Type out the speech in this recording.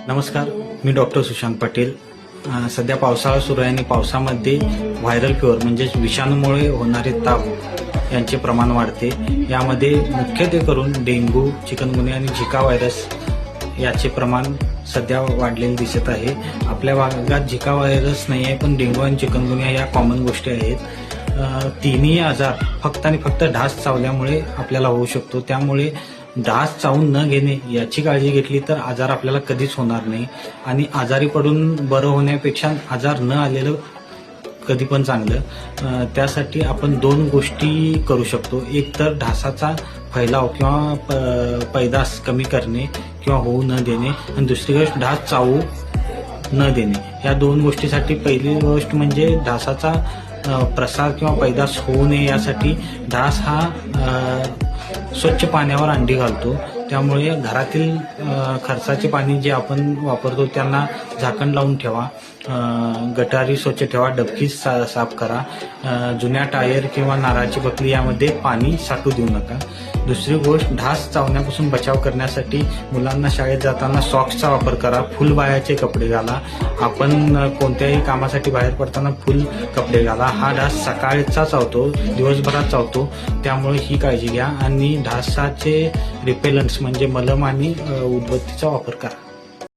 नमस्कार, मी डॉक्टर सुशांत पाटील. सध्या पावसाळा सुरू आहे आणि पावसामध्ये व्हायरल फिवर म्हणजेच विषाणूमुळे होणारे ताप यांचे प्रमाण वाढते. यामध्ये मुख्यत्वे करून डेंग्यू, चिकनगुनिया आणि झिका व्हायरस याचे प्रमाण सध्या वाढलेले दिसत आहे. आपल्या भागात झिका व्हायरस नाही आहे, पण डेंग्यू आणि चिकनगुनिया या कॉमन गोष्टी आहेत. तिन्ही आजार फक्त आणि फक्त डास चावल्यामुळे आपल्याला होऊ शकतो. त्यामुळे डास चावून न घेणे याची काळजी घेतली तर आजार आपल्याला कधीच होणार नाही. आणि आजारी पडून बरं होण्यापेक्षा आजार न आलेलं कधी पण चांगलं. त्यासाठी आपण दोन गोष्टी करू शकतो. एक तर डासाचा फैलाव किंवा पैदास कमी करणे किंवा होऊ न देणे, आणि दुसरी गोष्ट डास चावू न देणे. या दोन गोष्टीसाठी पहिली गोष्ट म्हणजे डासाचा प्रसार किंवा पैदास होऊ नये यासाठी डास हा स्वच्छ पाण्यावर अंडी घालतो. त्यामुळे घरातील खर्चाचे पाणी जे आपण वापरतो त्यांना झाकण लावून ठेवा. गटारी स्वच्छ ठेवा. डबकी साफ करा. जुन्या टायर किंवा नारळाची बकली यामध्ये पाणी साठू देऊ नका. दुसरी गोष्ट, डास चावण्यापासून बचाव करण्यासाठी मुलांना शाळेत जाताना सॉक्सचा वापर करा. फुलबाह्याचे कपडे घाला. आपण कोणत्याही कामासाठी बाहेर पडताना फुल कपडे घाला. हा डास सकाळचा चावतो, दिवसभरात चावतो, त्यामुळे ही काळजी घ्या. आणि डासाचे रिपेलंट्स म्हणजे मलम आणि उदबत्तीचा वापर करा.